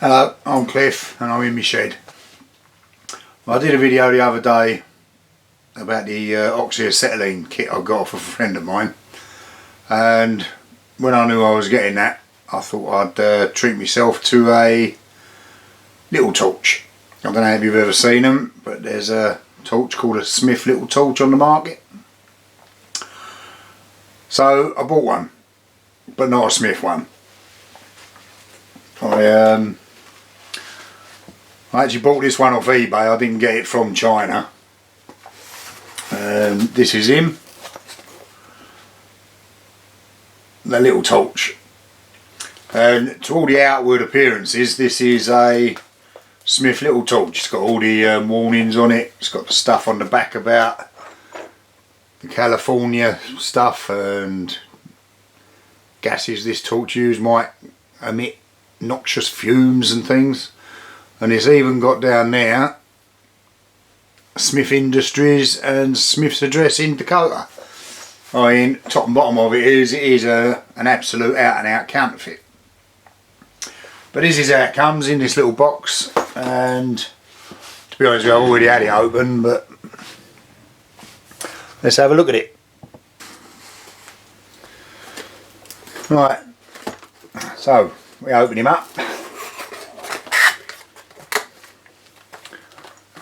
Hello, I'm Cliff and I'm in my shed. Well, I did a video the other day about the oxyacetylene kit I got off of a friend of mine, and when I knew I was getting that, I thought I'd treat myself to a little torch. I don't know if you've ever seen them, but there's a torch called a Smith little torch on the market. So I bought one, but not a Smith one. I actually bought this one off eBay. I didn't get it from China. This is him, the little torch. And to all the outward appearances, this is a Smith little torch. It's got all the warnings on it. It's got the stuff on the back about the California stuff and gases this torch used might emit noxious fumes and things. And it's even got down there Smith Industries and Smith's address in Dakota. I mean, top and bottom of it is an absolute out and out counterfeit. But this is how it comes in this little box, and to be honest with you, I've already had it open, but let's have a look at it. Right, so we open him up.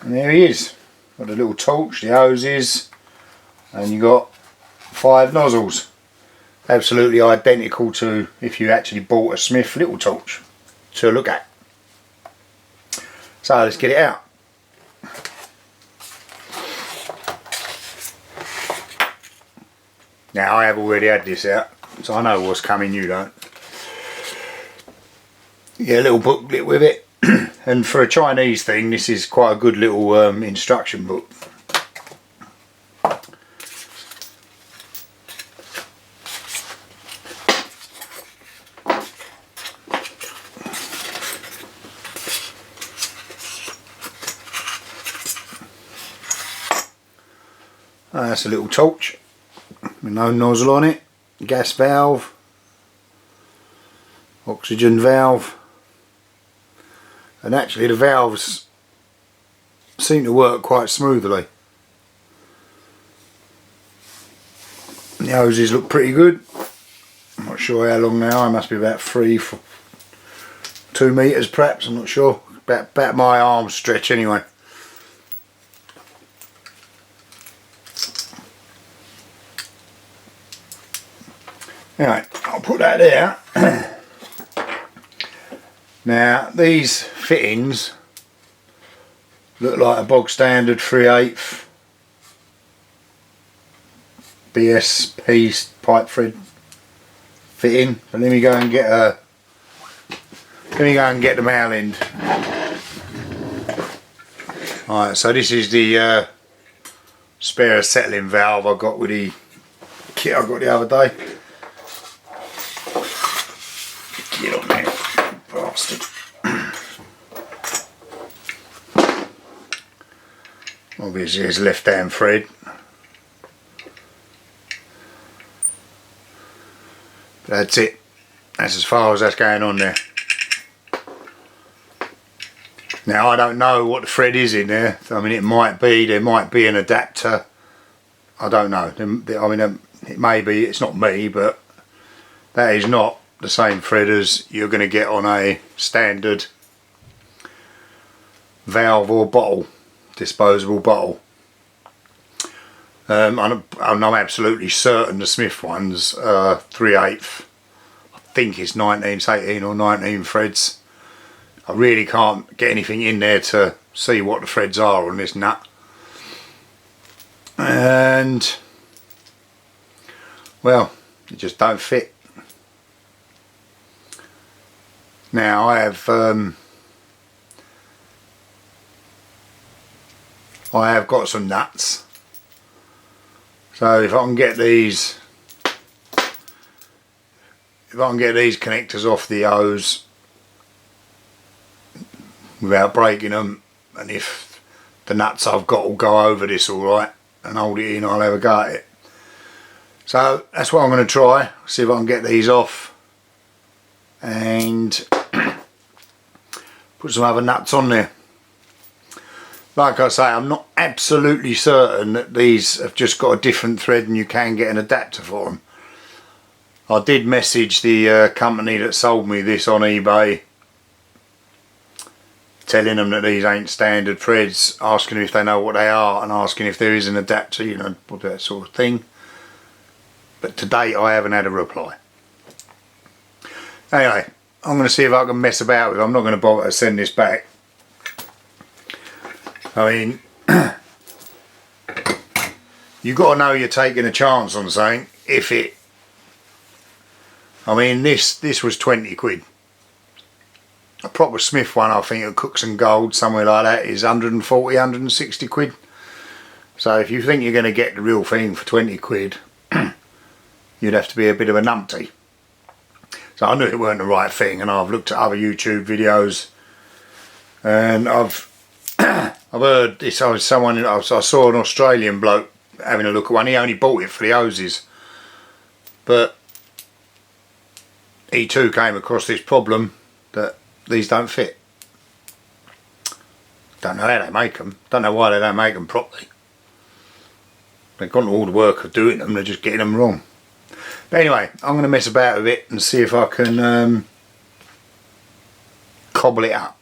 And there he is. Got a little torch, the hoses, and you got 5 nozzles. Absolutely identical to if you actually bought a Smith little torch to look at. So let's get it out. Now I have already had this out, so I know what's coming, you don't. You get a little booklet with it. And for a Chinese thing, this is quite a good little instruction book. That's a little torch with no nozzle on it, gas valve, oxygen valve. And actually the valves seem to work quite smoothly. The hoses look pretty good. I'm not sure how long they are. They must be about 2 metres perhaps, I'm not sure. About my arm stretch anyway. Anyway, I'll put that there. Now these fittings look like a bog standard 3/8 BSP pipe thread fitting. But let me go and get the male end. Alright, so this is the spare acetylene valve I got with the kit I got the other day. Get on there. Bastard. Obviously it's left hand thread. That's it. That's as far as that's going on there. Now I don't know what the thread is in there. I mean, there might be an adapter. I don't know. I mean, it may be, it's not me, but that is not the same thread as you're going to get on a standard valve or bottle, disposable bottle. I'm absolutely certain the Smith ones are 3/8. I think it's 18 or 19 threads. I really can't get anything in there to see what the threads are on this nut. And well, it just don't fit. Now I have got some nuts, so if I can get these connectors off the hose without breaking them, and if the nuts I've got will go over this alright and hold it in, I'll have a go at it. So that's what I'm going to try, see if I can get these off and put some other nuts on there. Like I say, I'm not absolutely certain that these have just got a different thread and you can get an adapter for them. I did message the company that sold me this on eBay, telling them that these ain't standard threads, asking if they know what they are and asking if there is an adapter, you know, that sort of thing. But to date I haven't had a reply. Anyway, I'm going to see if I can mess about with it. I'm not going to bother to send this back. I mean, you got to know you're taking a chance on something. If it, I mean, this was 20 quid. A proper Smith one, I think, at Cooks and Gold, somewhere like that, is 140, 160 quid. So if you think you're going to get the real thing for 20 quid, you'd have to be a bit of a numpty. So I knew it weren't the right thing, and I've looked at other YouTube videos, and I've heard this. I saw an Australian bloke having a look at one. He only bought it for the hoses, but he too came across this problem that these don't fit. Don't know how they make them. Don't know why they don't make them properly. They've gone to all the work of doing them. They're just getting them wrong. But anyway, I'm going to mess about with it and see if I can cobble it up.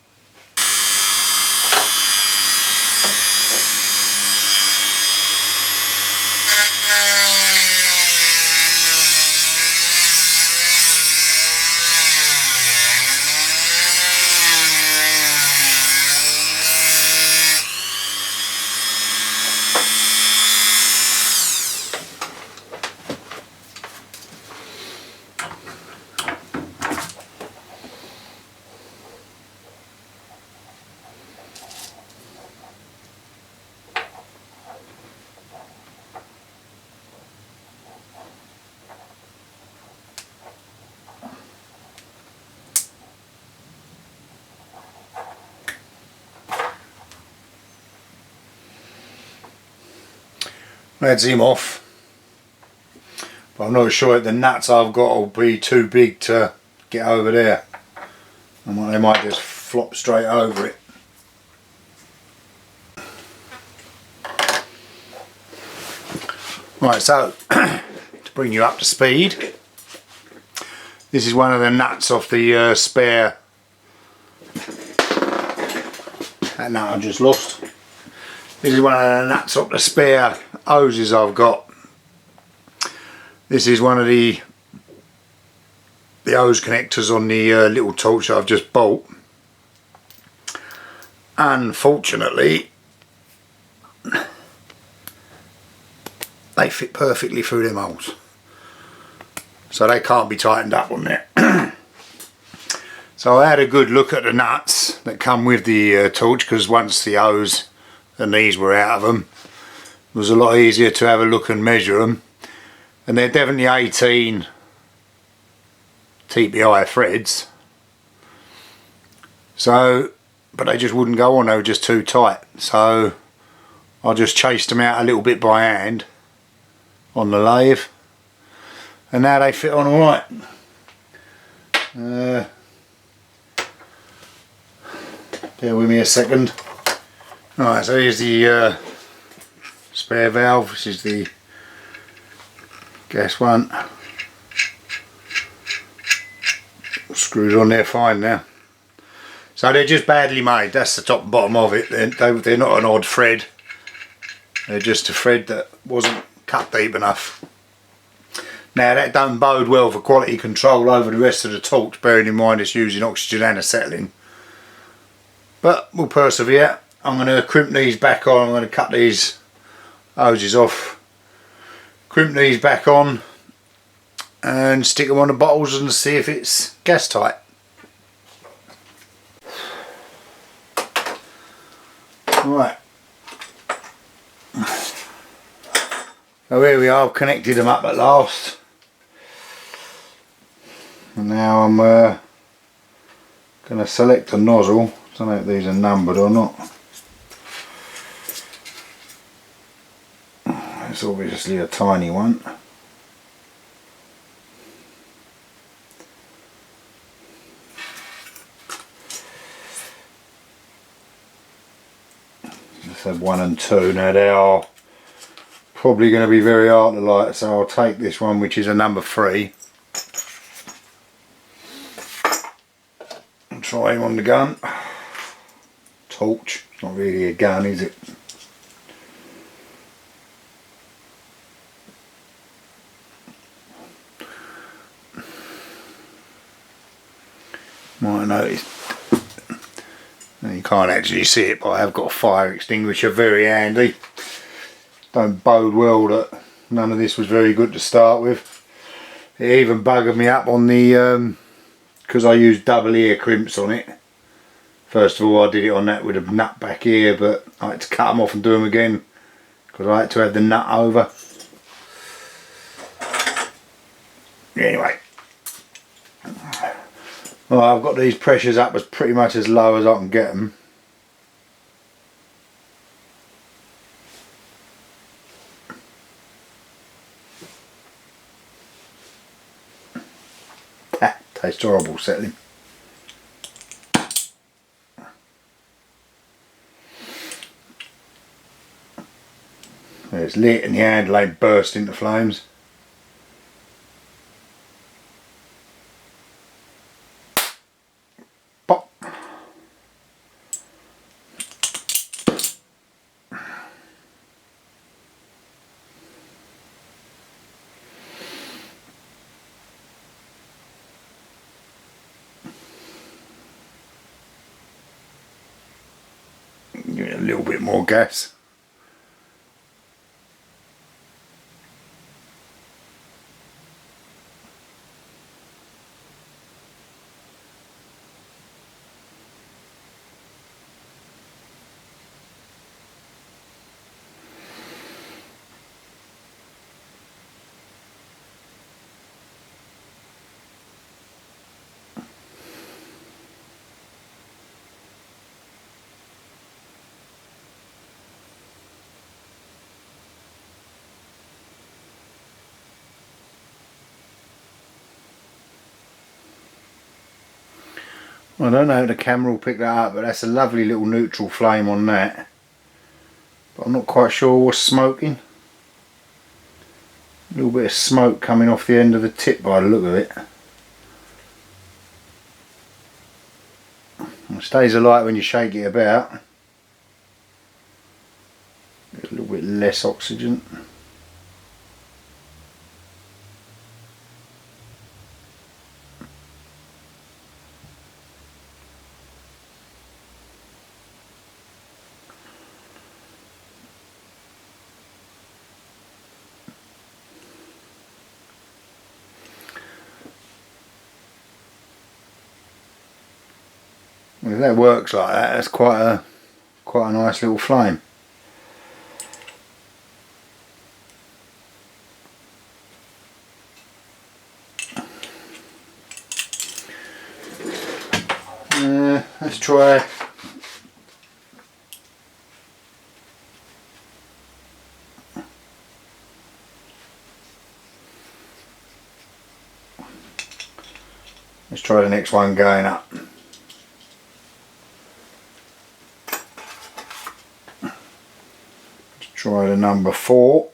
That's him off, but I'm not sure if the nuts I've got will be too big to get over there. They might just flop straight over it. Right, so to bring you up to speed, this is one of the nuts off the spare. That nut I just lost. This is one of the nuts off the spare hoses I've got. This is one of the hose connectors on the little torch I've just bought. Unfortunately, they fit perfectly through them holes, so they can't be tightened up on there. So I had a good look at the nuts that come with the torch, because once the hose and these were out of them, it was a lot easier to have a look and measure them. And they're definitely 18 TPI threads. So, but they just wouldn't go on, they were just too tight. So I just chased them out a little bit by hand on the lathe, and now they fit on alright. Bear with me a second. Alright, so here's the spare valve. This is the gas one. Screws on there fine now. So they're just badly made. That's the top and bottom of it. They're not an odd thread. They're just a thread that wasn't cut deep enough. Now that don't bode well for quality control over the rest of the torch, bearing in mind it's using oxygen and acetylene. But we'll persevere. I'm going to crimp these back on. I'm going to cut these hoses off, crimp these back on, and stick them on the bottles and see if it's gas tight. Right. So here we are, I've connected them up at last. And now I'm going to select a nozzle. I don't know if these are numbered or not. It's obviously a tiny one. So 1 and 2. Now they are probably going to be very hard to light, so I'll take this one, which is a number 3, and try him on the gun. Torch. It's not really a gun, is it? Might notice, you can't actually see it, but I have got a fire extinguisher, very handy. Don't bode well that none of this was very good to start with. It even buggered me up on the, because I used double ear crimps on it. First of all I did it on that with a nut back here, but I had to cut them off and do them again because I had to have the nut over. Anyway. Well, I've got these pressures up as pretty much as low as I can get them. Tastes horrible settling. It's lit and the handle ain't burst into flames. Pop. Give it a little bit more gas. I don't know if the camera will pick that up, but that's a lovely little neutral flame on that. But I'm not quite sure what's smoking. A little bit of smoke coming off the end of the tip by the look of it. It stays alight when you shake it about. Get a little bit less oxygen. If that works like that, that's quite a nice little flame. Let's try the next one going up. Try the number 4.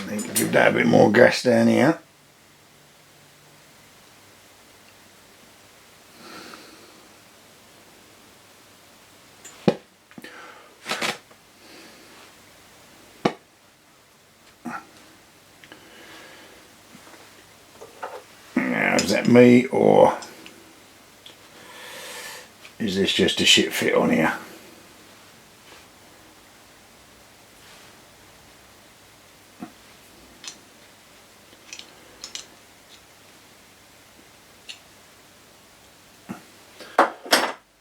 Need to give that a bit more gas down here. Now, is that me or is this just a shit fit on here?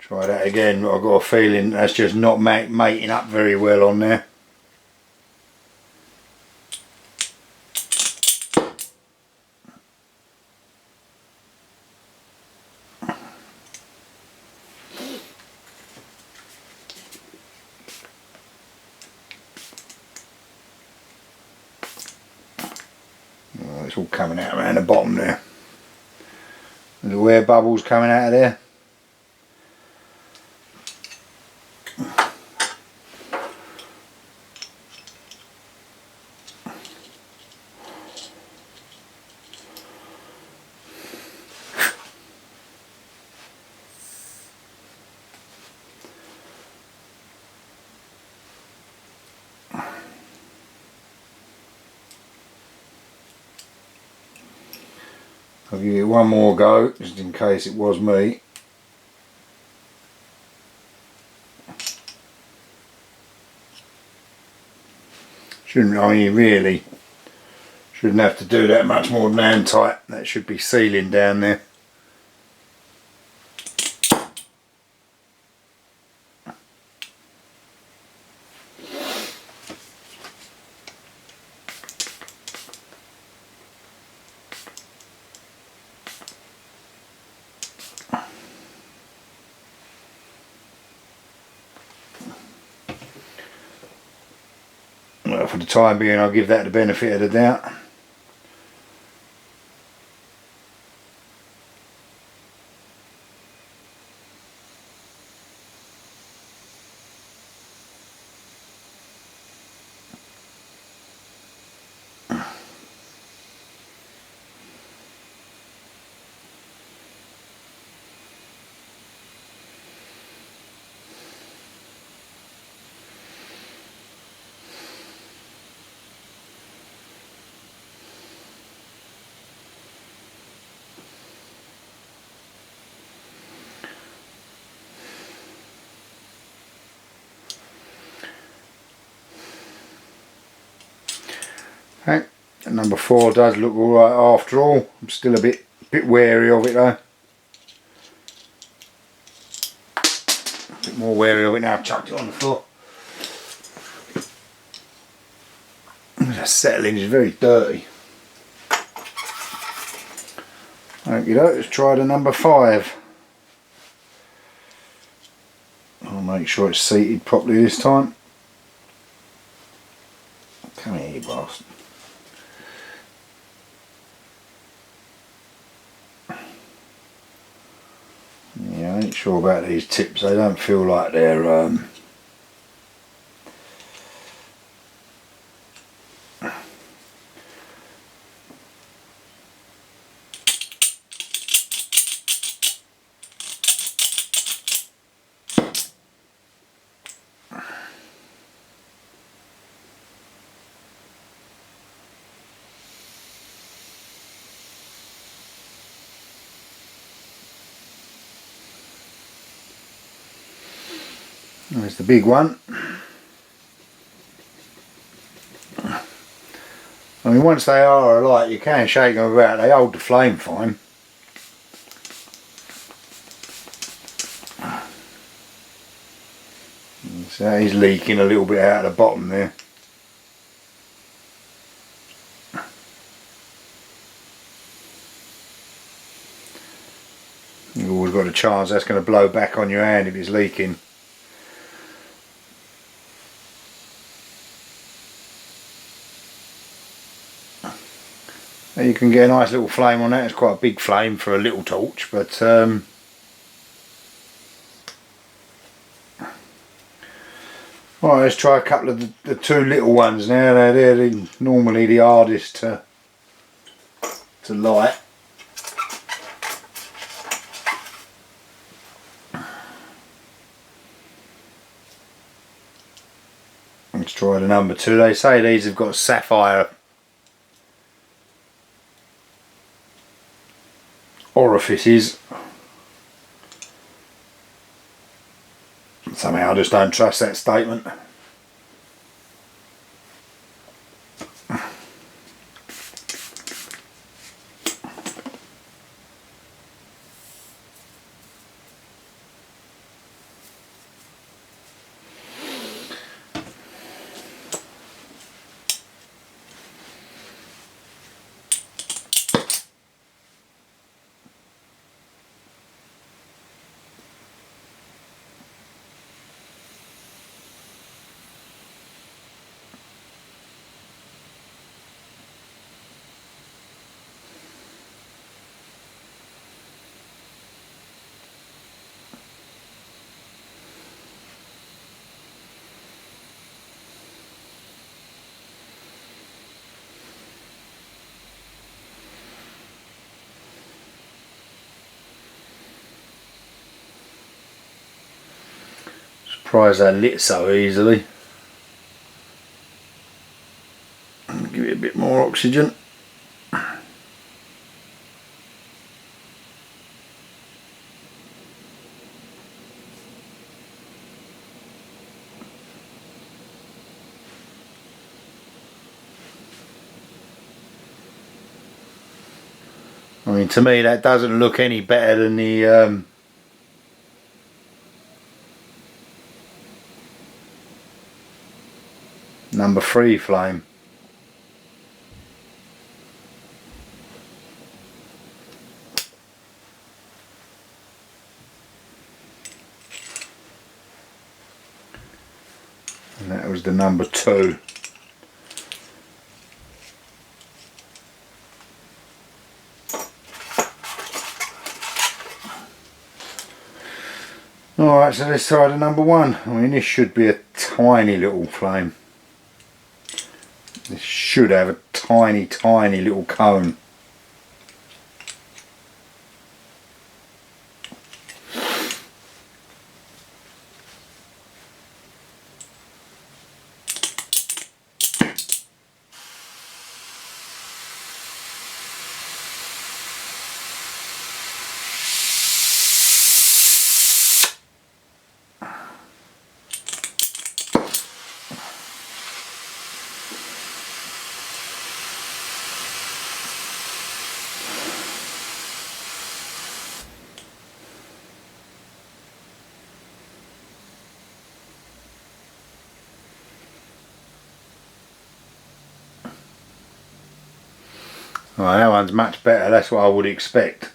Try that again, but I've got a feeling that's just not mating up very well on there. Oh, it's all coming out around the bottom there. Little air bubbles coming out of there. I'll give it one more go, just in case it was me. I mean, really shouldn't have to do that much more than hand tight. That should be sealing down there. Well, for the time being, I'll give that the benefit of the doubt. Okay, number 4 does look alright after all. I'm still a bit wary of it though. A bit more wary of it now I've chucked it on the floor. The settling is very dirty. Okay, let's try the number 5. I'll make sure it's seated properly this time. Come here, you bastard. Yeah, I ain't sure about these tips. They don't feel like they're there's the big one. I mean, once they are alight, you can shake them about. They hold the flame fine. So that is leaking a little bit out of the bottom there. You've always got a chance that's going to blow back on your hand if it's leaking. You can get a nice little flame on that. It's quite a big flame for a little torch, but right, let's try a couple of the 2 little ones now. They're normally the hardest to light. Let's try the number 2. They say these have got sapphire orifices. Somehow I just don't trust that statement. Surprised that lit so easily. Give it a bit more oxygen. I mean, to me that doesn't look any better than the number 3 flame. And that was the number 2. Alright, so let's try the number 1. I mean, this should be a tiny little flame. This should have a tiny, tiny little cone. Right, that one's much better, that's what I would expect.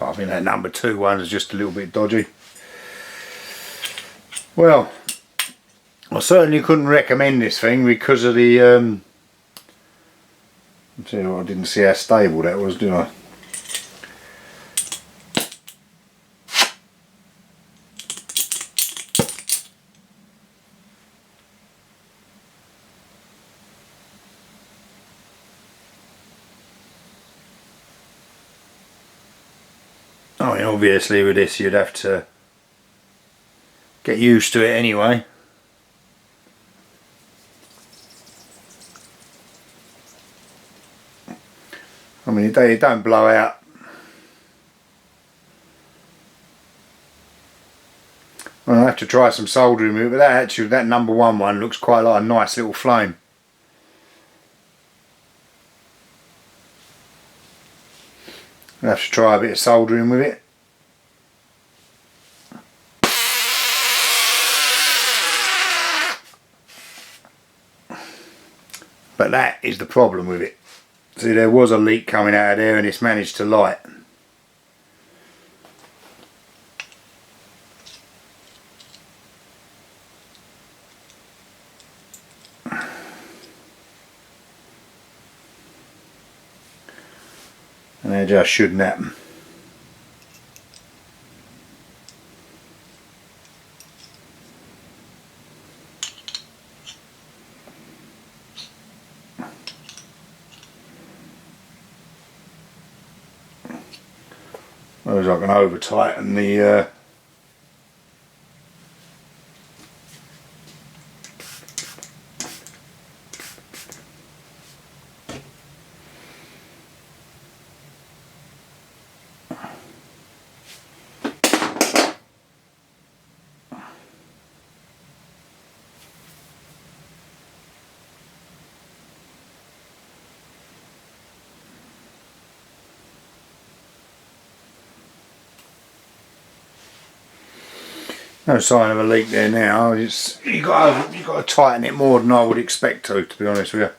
I think that number 2 one is just a little bit dodgy. Well, I certainly couldn't recommend this thing because of the I didn't see how stable that was, did I? I mean, obviously with this you'd have to get used to it anyway. I mean, it don't blow out. I'll have to try some soldering with it, but that number 1 one looks quite like a nice little flame. I'll have to try a bit of soldering with it. But that is the problem with it. See, there was a leak coming out of there and it's managed to light. And that just shouldn't happen. Whereas I can over tighten the no sign of a leak there now. You got to tighten it more than I would expect to be honest with you.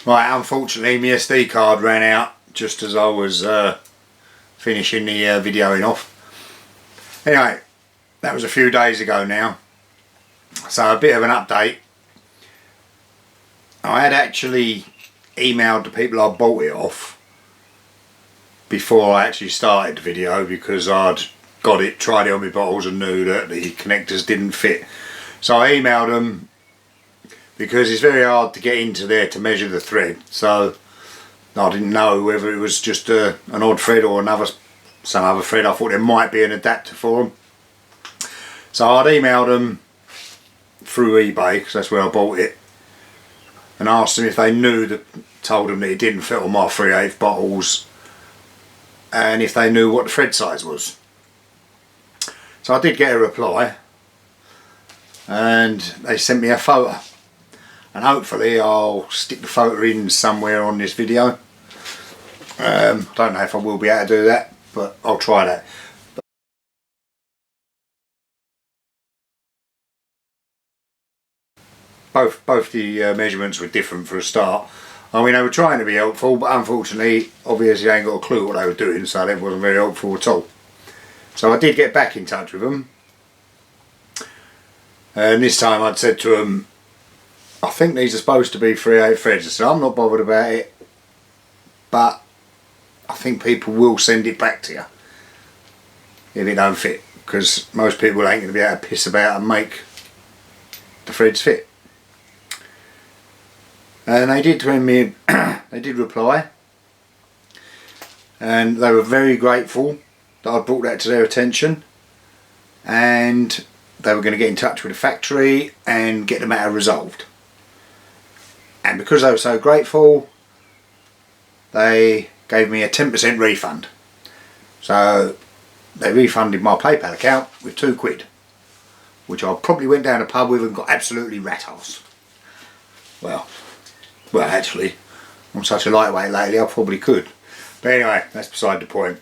Right, unfortunately my SD card ran out just as I was finishing the videoing off. Anyway, that was a few days ago now, so a bit of an update. I had actually emailed the people I bought it off before I actually started the video, because I'd got it, tried it on my bottles and knew that the connectors didn't fit. So I emailed them because it's very hard to get into there to measure the thread, so I didn't know whether it was just an odd thread or some other thread. I thought there might be an adapter for them. So I'd emailed them through eBay, because that's where I bought it, and asked them if they knew, told them that it didn't fit on my 3/8 bottles, and if they knew what the thread size was. So I did get a reply, and they sent me a photo, and hopefully I'll stick the photo in somewhere on this video. Don't know if I will be able to do that, but I'll try that. Both the measurements were different for a start. I mean, they were trying to be helpful, but unfortunately, obviously they ain't got a clue what they were doing, so that wasn't very helpful at all. So I did get back in touch with them, and this time I'd said to them, I think these are supposed to be 3/8 threads. I said, I'm not bothered about it, but I think people will send it back to you if it don't fit, because most people ain't going to be able to piss about and make the threads fit. And they did send me, they did reply, and they were very grateful that I brought that to their attention, and they were going to get in touch with the factory and get the matter resolved. And because they were so grateful, they gave me a 10% refund. So they refunded my PayPal account with £2, which I probably went down a pub with and got absolutely rat-ass. Well, actually, I'm such a lightweight lately, I probably could. But anyway, that's beside the point.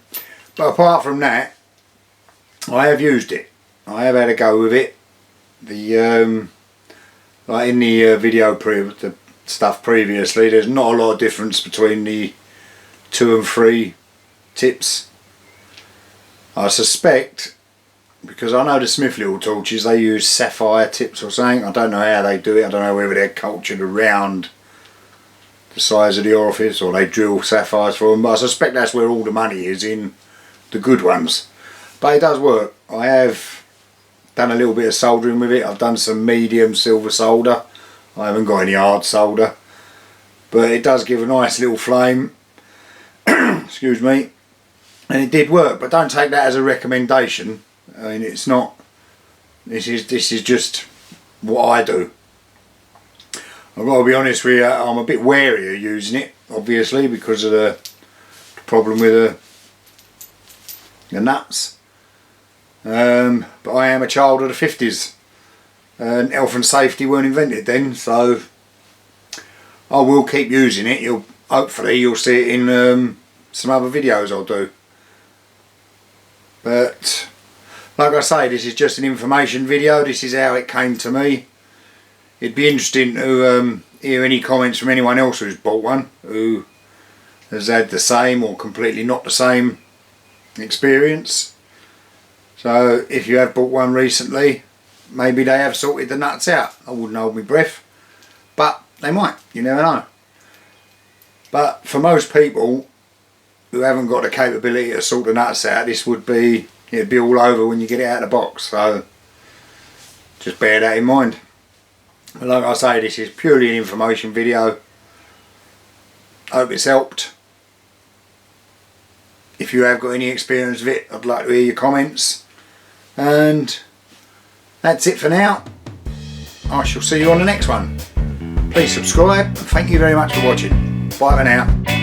But apart from that, I have used it. I have had a go with it. The like in the video the stuff previously, there's not a lot of difference between the 2 and 3 tips. I suspect, because I know the Smith little torches, they use sapphire tips or something. I don't know how they do it. I don't know whether they're cultured around the size of the orifice or they drill sapphires for them, but I suspect that's where all the money is, in the good ones. But it does work. I have done a little bit of soldering with it. I've done some medium silver solder. I haven't got any hard solder, but it does give a nice little flame. Excuse me. And it did work, but don't take that as a recommendation. I mean, it's not. This is just what I do. I've got to be honest with you, I'm a bit wary of using it, obviously, because of the problem with the nuts. But I am a child of the 50s, and health and safety weren't invented then, so I will keep using it. Hopefully you'll see it in some other videos I'll do. But like I say, this is just an information video. This is how it came to me. It'd be interesting to hear any comments from anyone else who's bought one, who has had the same or completely not the same experience. So if you have bought one recently, maybe they have sorted the nuts out. I wouldn't hold my breath, but they might, you never know. But for most people who haven't got the capability to sort the nuts out, it'd be all over when you get it out of the box, so just bear that in mind. But like I say, this is purely an information video. Hope it's helped. If you have got any experience with it, I'd like to hear your comments. And that's it for now. I shall see you on the next one. Please subscribe, and thank you very much for watching. Bye for now.